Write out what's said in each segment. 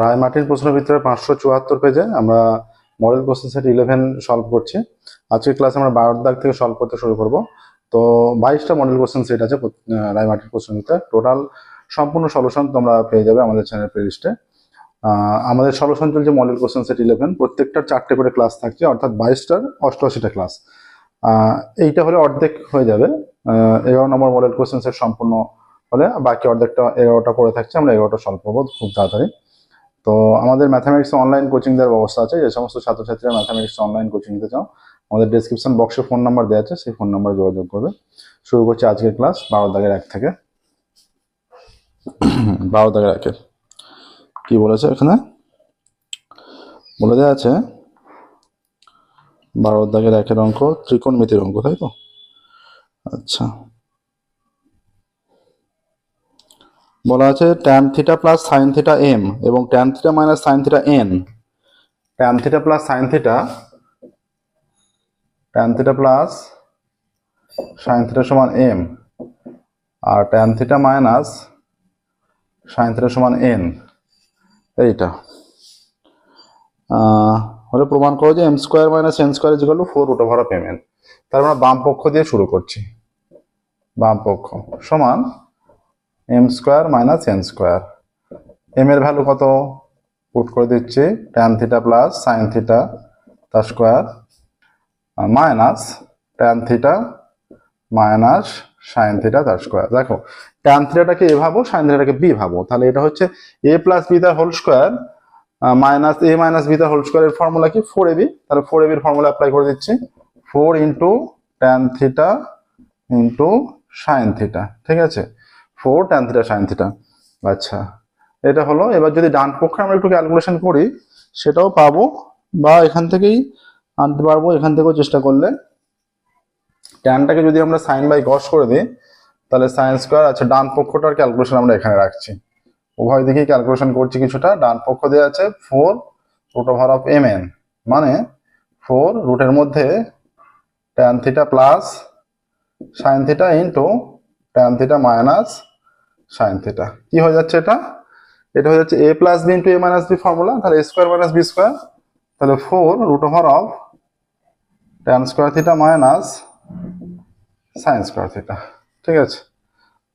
রায় Martin প্রশ্ন ভিতরে 574 পেজে আমরা মডেল কোশ্চেন সেট 11 সলভ করছি। আজকের ক্লাসে আমরা 12 দাগ থেকে সলভ করতে শুরু করব। তো 22টা মডেল কোশ্চেন সেট আছে রায় মার্টিন প্রশ্ন ভিতরে। টোটাল সম্পূর্ণ সলিউশন তোমরা পেয়ে যাবে আমাদের চ্যানেল প্লেলিস্টে। আমাদের সলিউশন চলছে মডেল কোশ্চেন সেট 11, প্রত্যেকটার 4টে করে ক্লাস থাকছে, অর্থাৎ 22টার 88টা ক্লাস। এইটা হলে অর্ধেক হয়ে যাবে। 11 নম্বর মডেল কোশ্চেন সেট সম্পূর্ণ হলে বাকি অর্ধেকটা 11টা করে থাকছে, আমরা 11টা সলভ করবো খুব তাড়াতাড়ি। তো আমাদের ম্যাথামেটিক্স অনলাইন কোচিং দেওয়ার ব্যবস্থা আছে। যে সমস্ত ছাত্রছাত্রীরা ম্যাথামেটিক্স অনলাইন কোচিং নিতে চাও, আমাদের ডেসক্রিপশন বক্সে ফোন নাম্বার দেওয়া আছে, সেই ফোন নাম্বারে যোগাযোগ করবে। শুরু করছি আজকের ক্লাস 12 দাগের 1 থেকে। 12 দাগের 1 কি বলেছে এখানে বলে দেওয়া আছে, 12 দাগের 1 অঙ্ক ত্রিকোণমিতির অঙ্ক, তাই তো? আচ্ছা, বলা আছে tan theta plus sine theta m এবং tan theta minus sine theta n। tan theta plus sine theta, tan theta plus sine theta সমান m, আর tan theta minus sine theta সমান n। এইটা হলে প্রমাণ করো যে m square minus n square equal to 4 root over of mn। তার আমরা বাম পক্ষ দিয়ে শুরু করছি। বাম পক্ষ সমান m square minus n square. m এর ভ্যালু কত পুট করে দিচ্ছি, tan theta plus sine theta তার square minus tan theta minus sine theta তার স্কোয়ার। দেখো tan থিটাটাকে এ ভাবো, সাইন থিটাটাকে বি ভাবো, তাহলে এটা হচ্ছে a প্লাস বি তার whole square minus a minus b তার হোল স্কোয়ারের ফর্মুলা কি 4ab। তাহলে 4ab এর ফর্মুলা অ্যাপ্লাই করে দিচ্ছি, 4 into tan theta into sine theta. ঠিক আছে, 4 tan থিটা সাইন থিটা। আচ্ছা, এটা হলো। এবার যদি ডান পক্ষে আমরা একটু ক্যালকুলেশন করি সেটাও পাবো, বা এখান থেকেই আনতে পারবো, এখান থেকেও চেষ্টা করলে। ট্যানটাকে যদি আমরা সাইন বাই কস করে দিই তাহলে সাইন স্কোয়ার। আচ্ছা, ডান পক্ষটার ক্যালকুলেশন আমরা এখানে রাখছি, উভয় দিকেই ক্যালকুলেশন করছি কিছুটা। ডান পক্ষ দিয়ে আছে 4 রুট ওভার অফ mn, মানে 4 রুটের মধ্যে tan theta plus sine theta into tan theta minus sine theta. কি হয়ে যাচ্ছে এটা? এটা হয়ে যাচ্ছে a plus B into a minus B formula, তাহলে a square minus B square. তাহলে 4 root over of tan square theta minus sine square theta. ঠিক আছে,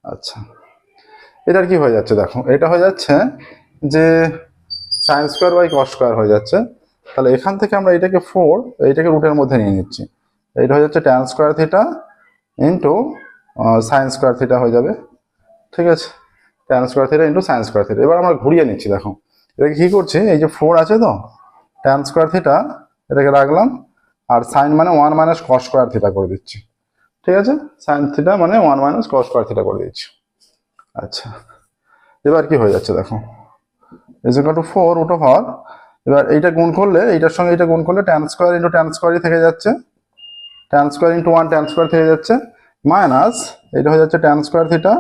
আচ্ছা, এটার কি হয়ে যাচ্ছে দেখো, এটা হয়ে যাচ্ছে যে sine square by cos square হয়ে যাচ্ছে। তাহলে এখান থেকে আমরা এটাকে 4 এইটাকে রুটের মধ্যে নিয়ে নিচ্ছি, এটা হয়ে যাচ্ছে tan square theta into sign square theta হয়ে যাবে। ঠিক আছে, tan square theta into sign square theta. এবার আমরা ঘুরিয়ে নিচ্ছি, দেখো এটাকে কি করছি, এই যে 4 আছে তো, tan স্কোয়ার থিটা এটাকে রাখলাম, আর সাইন মানে 1 মাইনাস কস স্কোয়ার থিটা করে দিচ্ছি। ঠিক আছে, সাইন থিটা মানে 1 মাইনাস কস স্কোয়ার থিটা করে দিচ্ছি। আচ্ছা, এবার কি হয়ে যাচ্ছে দেখো, is equal to 4 root over, এবার এইটা গুণ করলে এইটার সঙ্গে এটা গুণ করলে tan স্কোয়ার ইন্টু tan স্কোয়ারই থেকে যাচ্ছে, tan square into 1 tan square থেকে যাচ্ছে, মাইনাস এটা হয়ে যাচ্ছে tan square theta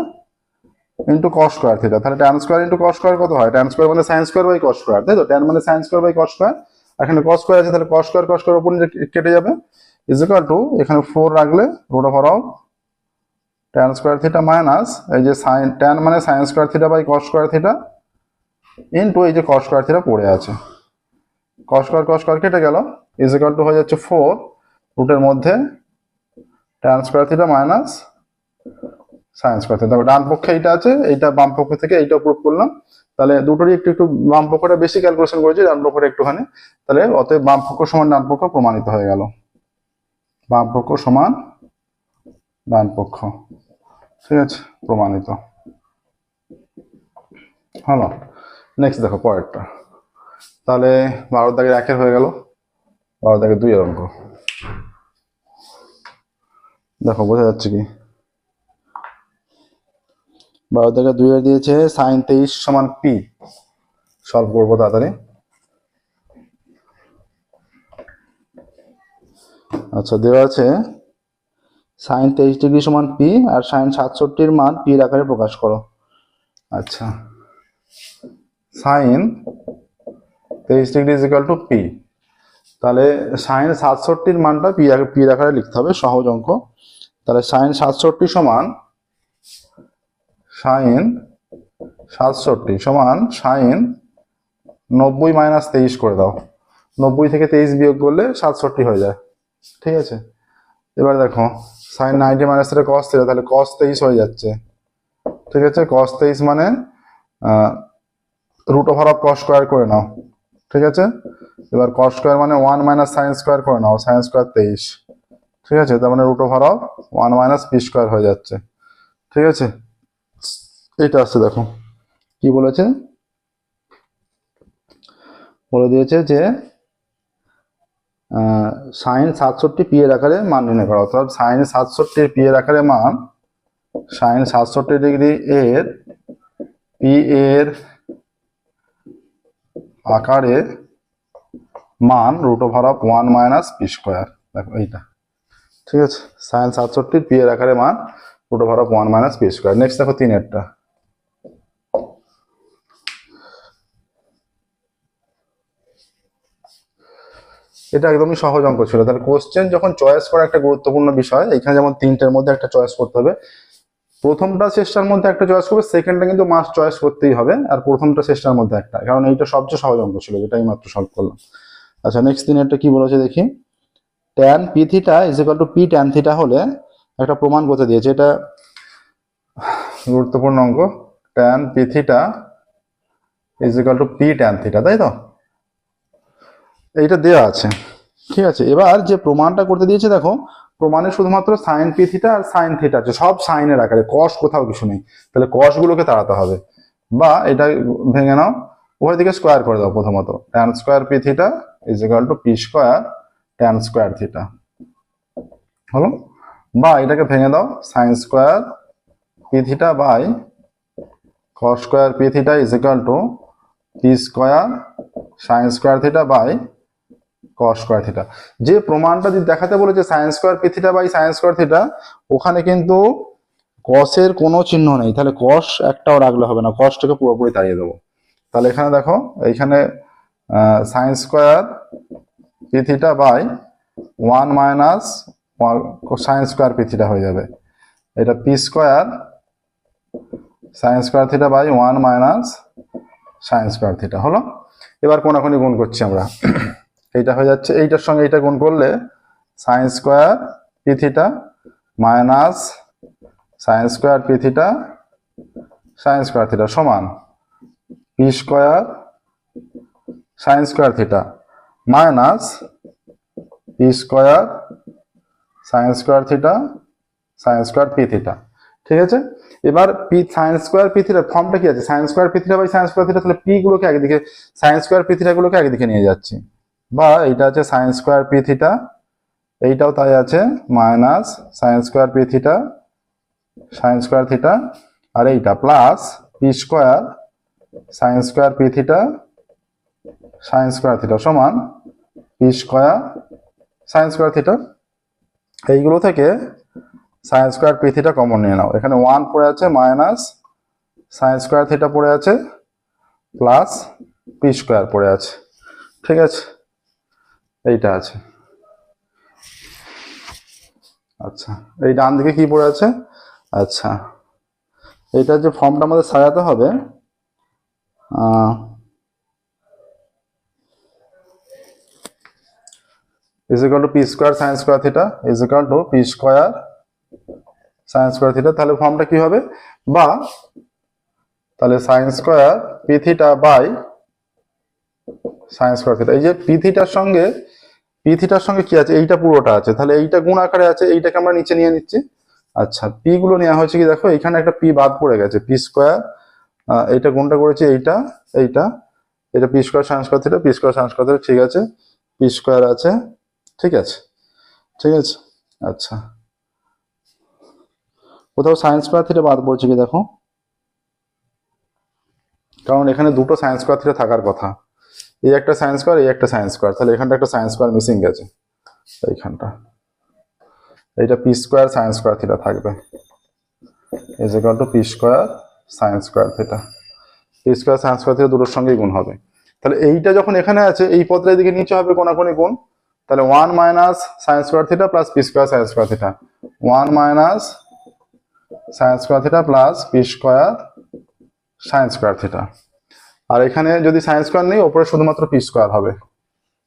into cos square theta. তাহলে tan square into cos square কত হয়? tan স্কোয়ার মানে sine square by cos square, তাই তো? tan মানে sine square by cos square, এখানে কস স্কোয়ার আছে, তাহলে কস স্কোয়ার উপর কেটে যাবে, ইজ ইকুয়াল টু এখানে 4 রাখলে root over of tan square theta minus এই যে সাইন, tan মানে sine square theta by cos square theta into এই যে কস স্কোয়ার থিটা পড়ে আছে, কস স্কোয়ার কেটে গেল, ইজ ইকুয়াল টু হয়ে যাচ্ছে 4 রুটের মধ্যে tan square theta minus sine square theta. ডান পক্ষে এইটা আছে, এইটা বাম পক্ষ থেকে এইটা প্রুভ করলাম, তাহলে দুটোরই একটু একটু বাম পক্ষটা বেশি ক্যালকুলেশন করেছি, ডান পক্ষটা একটুখানি, তাহলে অতএব বাম পক্ষ সমান ডান পক্ষ প্রমাণিত হয়ে গেল। বাম পক্ষ সমান ডান পক্ষ, ঠিক আছে, প্রমাণিত হলো। নেক্সট দেখো পরেরটা, তাহলে 12 দাগের 1 হয়ে গেল। 12 দাগের 2 অঙ্ক দেখো, বোঝা যাচ্ছে কি? 12 দাগের 2 দিয়েছে সাইন 23 সমান পি। সলভ করবো তাড়াতাড়ি। আচ্ছা, দেওয়া আছে সাইন 23 ডিগ্রি সমান পি আর সাইন 67 মান পির আকারে প্রকাশ করো। আচ্ছা, sine 23 degree is equal to P, তাহলে সাইন 67 মানটা পির আকারে লিখতে হবে, সহজ অঙ্ক। তাহলে সাইন 67 সমান সাইন 67 সমান সাইন 90 মাইনাস 23 করে দাও, 90 থেকে 23 বিয়োগ করলে 67 হয়ে যায়। ঠিক আছে, এবার দেখো সাইন 90 মাইনাস থেকে কস থিটা, তাহলে কস 23 হয়ে যাচ্ছে। ঠিক আছে, কস 23 মানে root over of cos square করে নাও। ঠিক আছে, এবার কস স্কোয়ার মানে 1 মাইনাস সাইন স্কোয়ার করে নাও, সাইন স্কোয়ার 23। ঠিক আছে, তার মানে root over of 1 minus P square হয়ে যাচ্ছে। ঠিক আছে, এইটা আসছে দেখো কি বলেছে, বলে দিয়েছে যে সাইন 67 পি এর আকারে মান নির্ণয় করা, অর্থাৎ সাইন 67 পি এর আকারে মান, সাইন 67 ডিগ্রি এর পি এর আকারে মান root over of 1 minus P square. দেখো এইটা, ঠিক আছে, সাইন 67 পি এর আকারে মান root over of 1 minus P square. Next দেখো 3-এরটা, এটা একদমই সহজ অঙ্ক ছিল। তাহলে কোশ্চেন যখন চয়েস করা একটা গুরুত্বপূর্ণ বিষয়, এখানে যেমন 3টের মধ্যে একটা চয়েস করতে হবে, প্রথমটা শেষটার মধ্যে একটা চয়েস করবে, সেকেন্ডটা কিন্তু মাস্ট চয়েস করতেই হবে, আর প্রথমটা শেষটার মধ্যে একটা, কারণ এইটা সবচেয়ে সহজ অঙ্ক ছিল যেটা এই মাত্র সলভ করলাম। আচ্ছা, নেক্সট 3-এরটা কি বলেছে দেখি, tan P theta is equal to P tan theta হলে একটা প্রমাণ করতে দিয়েছে, এটা গুরুত্বপূর্ণ অঙ্ক। Tan P theta is equal to P tan theta, তাই তো, এইটা দেওয়া আছে। ঠিক আছে, এবার যে প্রমাণটা করতে দিয়েছে দেখো, প্রমাণে শুধুমাত্র সাইন পি থিটা আর সাইন থিটা আছে, সব সাইনের আকারে, কস কোথাও কিছু নেই। তাহলে কস গুলোকে তাড়াতে হবে, বা এটা ভেঙে নাও, উভয় দিকে স্কোয়ার করে দাও। প্রথমত tan square P theta is equal to P square tan square theta হলো, বা এটাকে ভেঙে দাও, sine square P theta by cos square P theta is equal to P square sine square theta by cos square theta. যে প্রমাণটা যদি দেখাতে বলেছে sine square P theta by sine square theta, ওখানে কিন্তু কসের কোনো চিহ্ন নেই, তাহলে কস একটাও রাখলে হবে না, কসটাকে পুরোপুরি তাড়িয়ে দেবো। তাহলে এখানে দেখো, এইখানে sine square P theta by 1 minus sine square P theta হয়ে যাবে, এটা P square sine square theta by 1 minus sine square theta হলো। এবার কোনাকুনি গুণ করছি আমরা, এইটা হয়ে যাচ্ছে, এইটার সঙ্গে এইটা গুণ করলে sine square P theta minus sine square P theta sine square theta সমান p square sine square theta minus P square sine square theta sine square P theta. ঠিক আছে, এবার পি সাইন স্কোয়ার পি থিটার ফর্মটা কি আছে, sine square P theta by sine square theta, তাহলে P গুলোকে আগে দিকে, সাইন স্কোয়ার পি থিটা গুলোকে আগে দিকে নিয়ে যাচ্ছি, বা এইটা আছে সাইন স্কোয়ার পি থিটা, এইটাও তাই আছে minus sine square P theta sine square theta, আর এইটা plus p square sine square P theta sine square theta সমান p square sine square theta. এইগুলো থেকে sine square P theta common নিয়ে নাও, এখানে 1 পড়ে আছে মাইনাস সাইন স্কোয়ার থিটা পড়ে আছে প্লাস পি স্কোয়ার পড়ে আছে। ঠিক আছে, এইটা আছে। আচ্ছা, এই ডান দিকে কি পড়ে আছে, আচ্ছা এইটা যে ফর্মটা আমাদের সাজাতে হবে, is equal to p square sine square theta is equal to p square sine square theta, তাহলে ফর্মটা কি হবে, বা তাহলে sine square P theta by sine square theta. এই যে পি থিটার সঙ্গে কি আছে, এইটা পুরোটা আছে, তাহলে এইটা গুণ আকারে আছে, এইটাকে আমরা নিচে নিয়ে নিচ্ছি। আচ্ছা, পি গুলো নেওয়া হয়েছে কি দেখো, এখানে একটা পি বাদ পড়ে গেছে, পি স্কোয়ার, এইটা গুণটা করেছি, এইটা এটা P square sine square theta, p square sine square theta, ঠিক আছে, পি স্কোয়ার আছে, ঠিক আছে, ঠিক আছে। আচ্ছা, কোথাও সাইন স্কোয়ার থিটা বাদ পড়ছে কি দেখো, কারণ এখানে দুটো সাইন স্কোয়ার থিটা থাকার কথা, এই একটা সাইন স্কোয়ার, এই একটা সাইন স্কোয়ার, তাহলে এখানটা একটা সাইন স্কোয়ার মিসিং গেছে, এইখানটা, এইটা p square sine square theta থাকবে is equal to P square sine square theta, p square sine square theta দুটোর সঙ্গেই গুণ হবে। তাহলে এইটা যখন এখানে আছে, এই পদটা এদিকে নিচে হবে কোনাকুনি গুণ, তাহলে 1 minus sine square theta plus p square sine square theta, 1 minus sine square theta plus p square sine square theta. আর এখানে যদি সাইন স্কোয়ার নেই, ওপরে শুধুমাত্র পি স্কোয়ার হবে,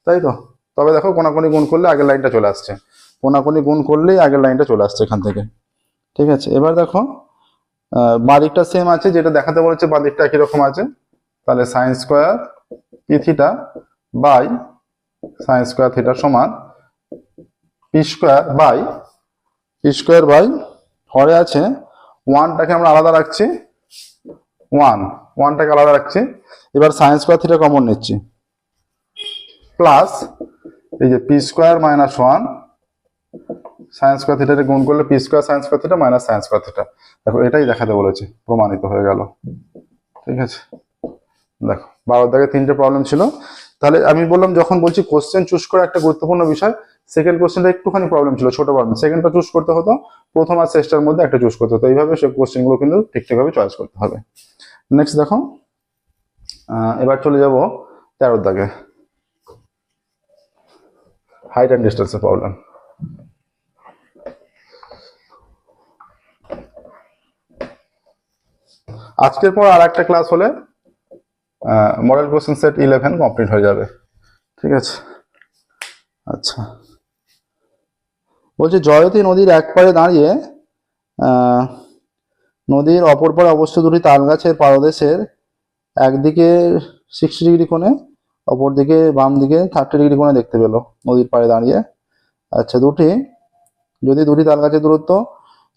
তাই তো। তবে দেখো কোনাকুনি গুণ করলে আগের লাইনটা চলে আসছে, কোনাকুনি গুণ করলেই আগের লাইনটা চলে আসছে এখান থেকে। ঠিক আছে, এবার দেখো বাঁদিকটা সেম আছে, যেটা দেখাতে বলেছে বাঁদিকটা একই রকম আছে। তাহলে sine square P theta by sine square theta সমান পি স্কোয়ার বাই হরে আছে ওয়ানটাকে আমরা আলাদা রাখছি, ওয়ানটাকে আলাদা রাখছি। এবার সাইন স্কোয়ার থিটা কমন নিচ্ছি, প্লাস এই যে p square minus one sine square থিটাতে গুণ করলে p square sine square theta minus sine square theta. দেখো এটাই দেখাতে বলেছে, প্রমাণিত হয়ে গেল। ঠিক আছে, দেখো 12 দাগে 3টে প্রবলেম ছিল। তাহলে আমি বললাম যখন বলছি কোশ্চেন চুজ করা একটা গুরুত্বপূর্ণ বিষয়, সেকেন্ড কোশ্চেনটা একটুখানি প্রবলেম ছিল, ছোট প্রবলেম। সেকেন্ডটা চুজ করতে হতো, প্রথম আর শেষটার মধ্যে একটা চুজ করতে হতো। এইভাবে সে কোশ্চেনগুলো কিন্তু ঠিকঠাকভাবে চয়েস করতে হবে। নেক্সট দেখো, এবার চলে যাব 13 দাগে, হাইট অ্যান্ড ডিস্টেন্সের প্রবলেম। আজকের পর আর একটা ক্লাস হলে মডেল কোশ্চেন সেট 11 কমপ্লিট হয়ে যাবে। ঠিক আছে, আচ্ছা বলছে জয়তী নদীর এক পাড়ে দাঁড়িয়ে নদীর অপর পাড়ে অবস্থিত দুটি তাল গাছের পাদদেশের একদিকে 60 ডিগ্রি কোণে, অপর দিকে বাম দিকে 30 ডিগ্রি কোণে দেখতে পেল নদীর পাড়ে দাঁড়িয়ে। আচ্ছা যদি দুটি তাল গাছের দূরত্ব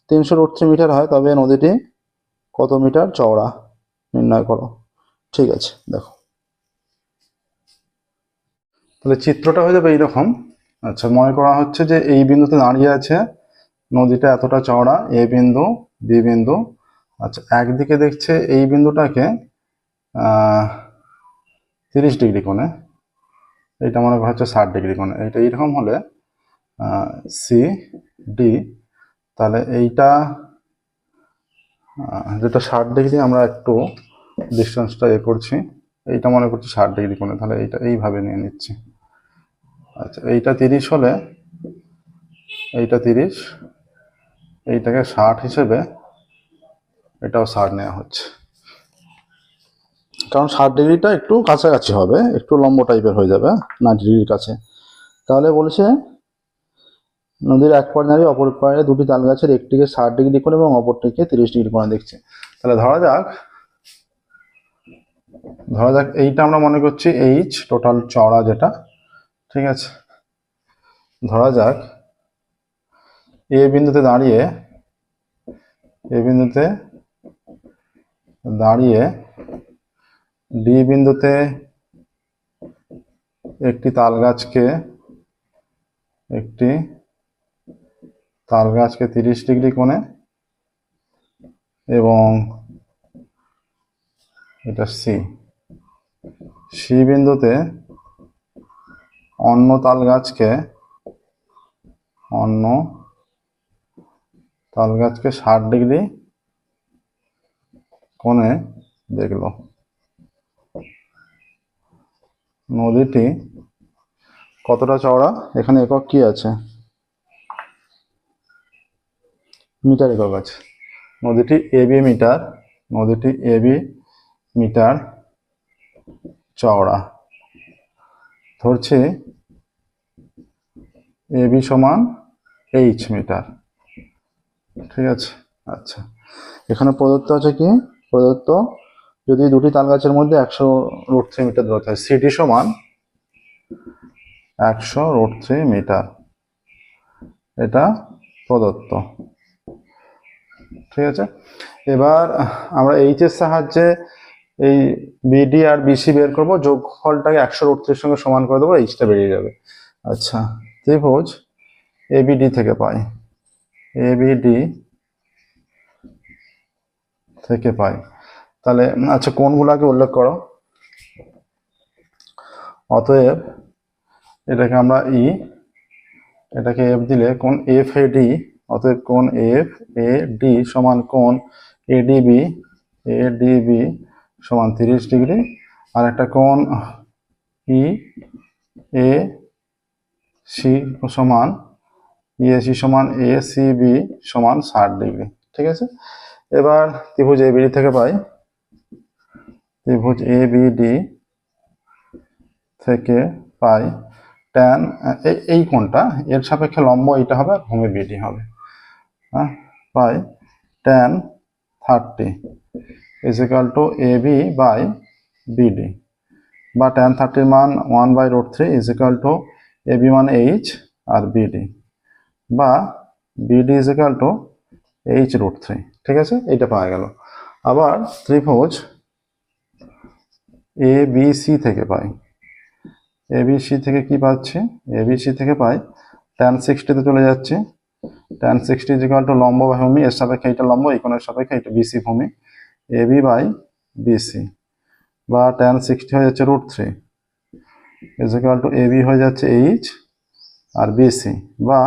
300 মিটার হয়, তবে নদীটি কত মিটার চওড়া নির্ণয় করো। ঠিক আছে, দেখো তাহলে চিত্রটা হয়ে যাবে এইরকম। আচ্ছা, মনে করা হচ্ছে যে এই বিন্দুতে দাঁড়িয়ে আছে, নদীটা এতটা চওড়া, এ বিন্দু বি বিন্দু। আচ্ছা, একদিকে দেখছে এই বিন্দুটাকে 30 ডিগ্রি কোণে, এইটা মনে করা হচ্ছে 60 ডিগ্রি কোণে। এইটা এইরকম হলে সি ডি, তাহলে এইটা যেটা 60 ডিগ্রি, আমরা একটু ডিস্টেন্সটা করছি, এইটা মনে করছি 60 ডিগ্রি কোণে, তাহলে এইটা এইভাবে নিয়ে নিচ্ছি। আচ্ছা, এইটা 30 হলে এইটা 30, এইটাকে 60 হিসেবে এটাও 60 নেওয়া হচ্ছে, কারণ 60 ডিগ্রিটা একটু কাছাকাছি হবে, একটু লম্ব টাইপের হয়ে যাবে 90 ডিগ্রির কাছে। তাহলে বলছে নদীর এক পাড়ে দাঁড়িয়ে অপর পাড়ে দুটি তাল গাছের একটিকে 60 ডিগ্রি কোণে এবং অপরটিকে 30 ডিগ্রি কোণে দেখছে। তাহলে ধরা যাক এইটা আমরা মনে করছি এইচ, টোটাল চওড়া যেটা। ঠিক আছে, ধরা যাক এ বিন্দুতে দাঁড়িয়ে ডি বিন্দুতে একটি তাল গাছকে 30 ডিগ্রি কোণে এবং এটা সি বিন্দুতে অন্য তাল গাছকে 60 ডিগ্রি কোণে দেখলো। নদীটি কতটা চওড়া, এখানে একক কি আছে, মিটার একক আছে। নদীটি এবি মিটার চওড়া, ধরছি এবি সমান এইচ মিটার। ঠিক আছে, আচ্ছা এখানে প্রদত্ত আছে কি, প্রদত্ত যদি দুটি তাল গাছের মধ্যে 100√3 মিটার দূরত্ব হয়, সিটি সমান 100√3 মিটার, এটা প্রদত্ত। ঠিক আছে, এবার আমরা এইচ এর সাহায্যে এই বিডি আর বিসি বের করবো, যোগফলটাকে 100√3 সঙ্গে সমান করে দেবো, এইচটা বেরিয়ে যাবে। আচ্ছা, ত্রিভুজ এবিডি থেকে পাই, তাহলে আচ্ছা কোণগুলোকে উল্লেখ করো। অতএব এটাকে আমরা এটাকে এফ দিলে কোণ এফ এ ডি, অতএব কোণ এফ এ ডি সমান কোণ এডিবি সমান 30 ডিগ্রি, আর একটা কোণ ই এ সি সমান এসিবি সমান 60 ডিগ্রি। ঠিক আছে, এবার ত্রিভুজ এবিডি থেকে পাই ত্রিভুজ এ বি ডি থেকে পাই ট্যান এই কোণটা এর সাপেক্ষে লম্ব এটা হবে আর ভূমি বিডি হবে, হ্যাঁ, পাই tan 30 is equal to A B by BD, বা ট্যান 30 মান 1/√3 is equal to A B মানে এইচ আর বিডি, বা BD is equal to h√3। ঠিক আছে, এইটা পাওয়া গেল। আবার ত্রিভুজ এ বি সি থেকে পাই, এবিসি থেকে কি পাচ্ছি, এবিসি থেকে পাই ট্যান 60 তে চলে যাচ্ছে, ট্যান 60 ইজ ইকুয়াল টু লম্ব বাই ভূমি, এর সাপেক্ষে এটা লম্ব, এই কোণের সাপেক্ষে এটা বিসি ভূমি, এবি বাই বিসি, বা ট্যান 60 হয়ে যাচ্ছে √3 ইজ ইকুয়াল টু এবি হয়ে যাচ্ছে এইচ আর বিসি, বা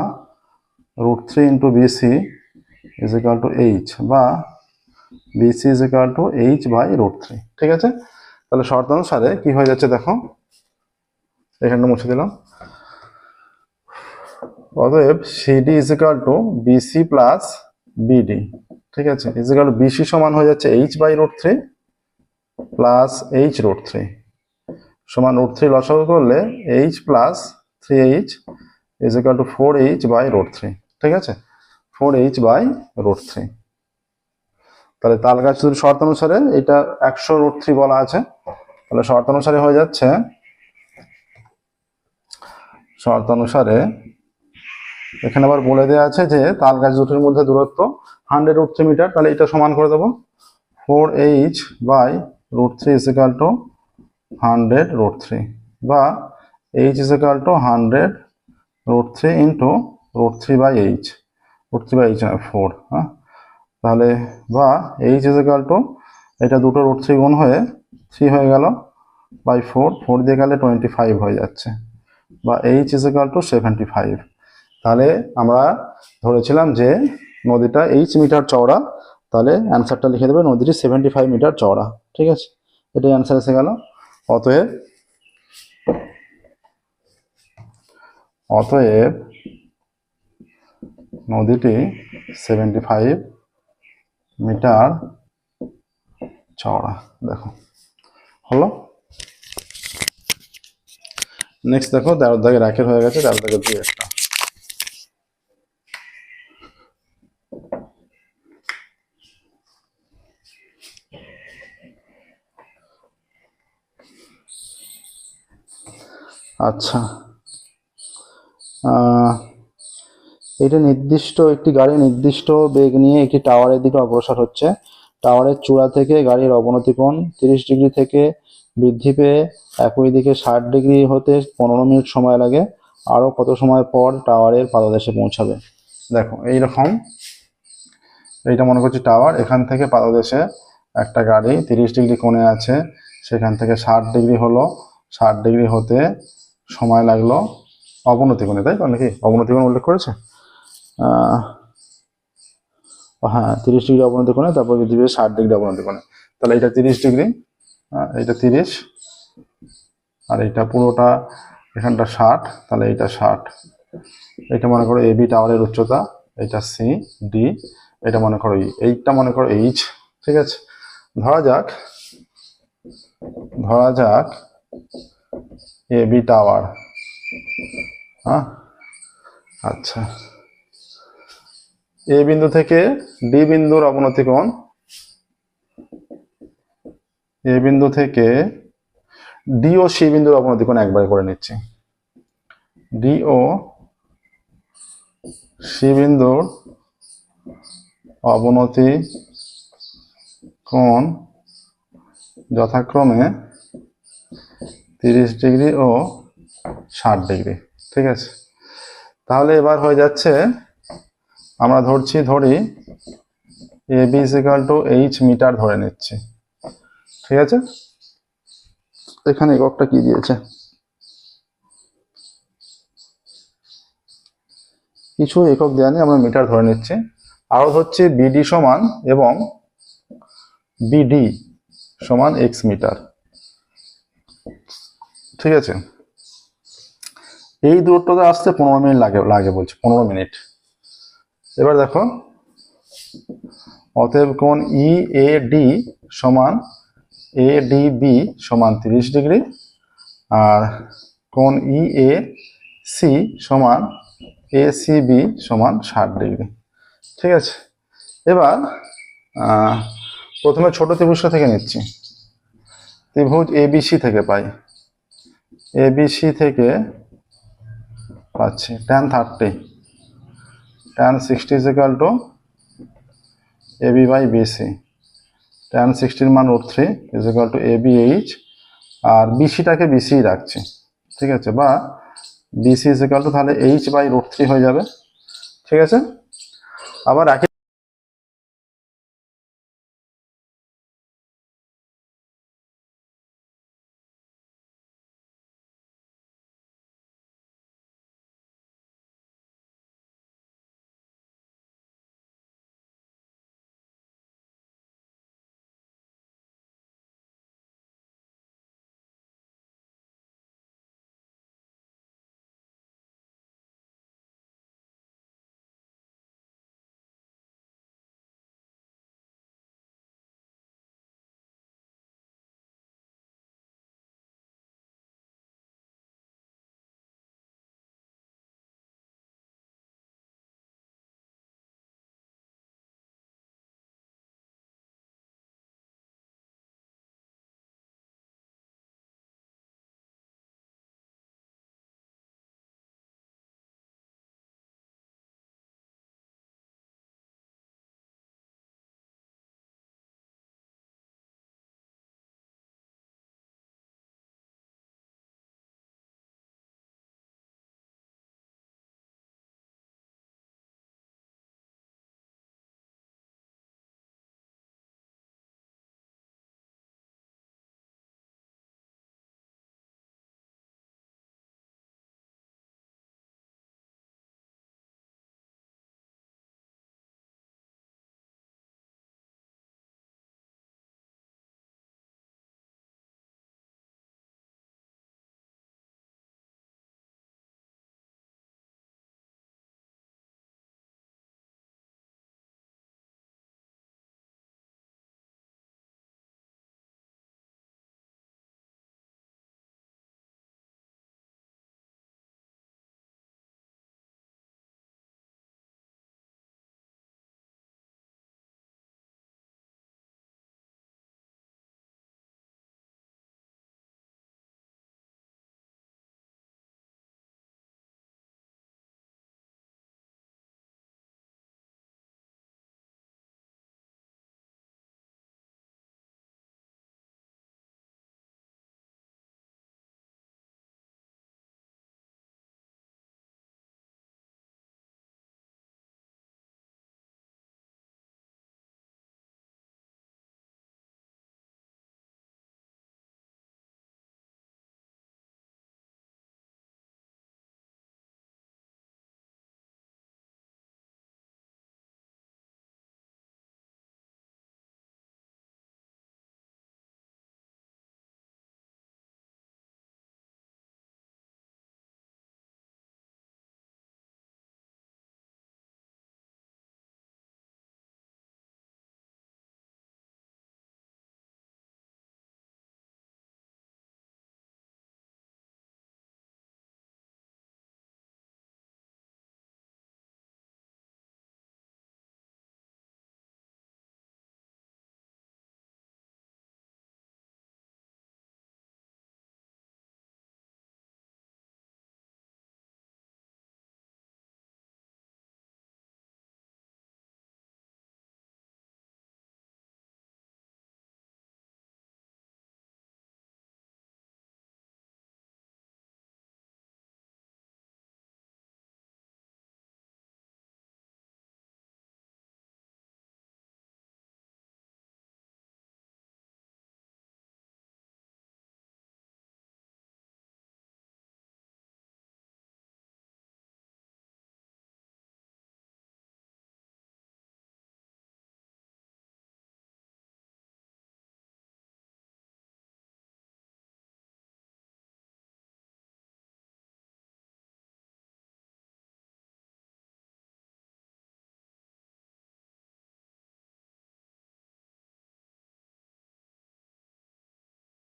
√3 into BC is equal to H, বা BC is equal to H by √3। ঠিক আছে, তাহলে শর্ত অনুসারে কি হয়ে যাচ্ছে দেখো, এখানটা মুছে দিলাম। অতএব CD is equal to BC plus BD, ঠিক আছে, ইজ ইকুয়াল টু বিসি সমান হয়ে যাচ্ছে h/√3 প্লাস h√3 সমান √3 লসাগু করলে h plus 3h is equal two 4h/√3। ঠিক আছে, 4h/√3। তাহলে তাল গাছ শর্ত অনুসারে এটা 100√3 বলা আছে, তাহলে শর্ত অনুসারে হয়ে যাচ্ছে, শর্ত অনুসারে এখানে আবার বলে দেওয়া আছে যে তাল গাছ দুটির মধ্যে দূরত্ব 100√3 মিটার, তাহলে এটা সমান করে দেবো 4h/√3 ইজ ইকুয়াল টু 100√3, বা h is equal two 100√3 into √3/h, √3/h নয় 4, হ্যাঁ, তাহলে বা h ইজ ইকুয়াল টু এটা দুটো √3 গুণ হয়ে 3 হয়ে গেল বাই 4 দিয়ে গেলে 25 হয়ে যাচ্ছে, বা h ইজ ইকুয়াল টু 75। তাহলে আমরা ধরেছিলাম যে নদীটা h মিটার চওড়া, তাহলে অ্যান্সারটা লিখে দেবে নদীটি 75 মিটার চওড়া। ঠিক আছে, এটাই অ্যান্সার এসে গেল। অতএব নদীটি 75 মিটার চওড়া। দেখো হলো। নেক্সট দেখো 13 দাগে রাখের হয়ে গেছে, 13 দাগে 2 একটা। আচ্ছা, এটা নির্দিষ্ট একটি গাড়ি নির্দিষ্ট বেগ নিয়ে একটি টাওয়ারের দিকে অগ্রসর হচ্ছে। টাওয়ারের চূড়া থেকে গাড়ির অবনতি কোণ 30 ডিগ্রি থেকে বৃদ্ধি পেয়ে একই দিকে 60 ডিগ্রি হতে 15 মিনিট সময় লাগে। আরও কত সময় পর টাওয়ারের পাদদেশে পৌঁছাবে? দেখো এইরকম, এইটা মনে করছি টাওয়ার, এখান থেকে পাদদেশে একটা গাড়ি 30 ডিগ্রি কোণে আছে, সেখান থেকে 60 ডিগ্রি হলো, 60 ডিগ্রি হতে সময় লাগলো অবনতি কোণে, তাই তো নাকি অবনতি কোণ উল্লেখ করেছে? হ্যাঁ, 30 ডিগ্রি অবনতি কোণে, তারপর বৃদ্ধি পেয়ে 60 ডিগ্রি অবনতি কোণে। তাহলে এটা 30 ডিগ্রি, এইটা 30, আর এইটা পুরোটা এখানটা 60, তাহলে এইটা 60। এটা মনে করো এবি টাওয়ারের উচ্চতা, এটা সি ডি, এটা মনে করো এইটা মনে করো এইচ। ঠিক আছে, ধরা যাক এবি টাওয়ার, হ্যাঁ, আচ্ছা, এ বিন্দু থেকে ডি বিন্দুর অবনতি কোণ, এ বিন্দু থেকে ডি ও সি বিন্দুর অবনতি কোণ একবারে করে নিচ্ছি। ডি ও সি বিন্দুর অবনতি কোণ যথাক্রমে 30 ডিগ্রি ও 60 ডিগ্রি। ঠিক আছে, তাহলে এবার হয়ে যাচ্ছে, আমরা ধরি A B is equal to H metre ধরে নিচ্ছি। ঠিক আছে, এখানে এককটা কি দিয়েছে? কিছু একক দেওয়া নেই, আমরা মিটার ধরে নিচ্ছি। আরো হচ্ছে বিডি সমান এবং বিডি সমান এক্স মিটার। ঠিক আছে, এই দূরত্বটা আসতে 15 মিনিট লাগে বলছে, 15 মিনিট। এবার দেখো, অতএব কোণ ই এ ডি সমান এডিবি সমান 30 ডিগ্রি আর কোণ ইএসি সমান এসিবি সমান 60 ডিগ্রি। ঠিক আছে, এবার প্রথমে ছোট ত্রিভুজটা থেকে নিচ্ছি। ত্রিভুজ এবিসি থেকে পাই, এবিসি থেকে পাচ্ছি tan 30, tan 60 is equal to AB by BC, tan 60 এর মান √3 is equal to ABH, আর বিসিটাকে বিসি রাখছি। ঠিক আছে, বা BC is equal to তাহলে H by √3 হয়ে যাবে। ঠিক আছে, আবার একই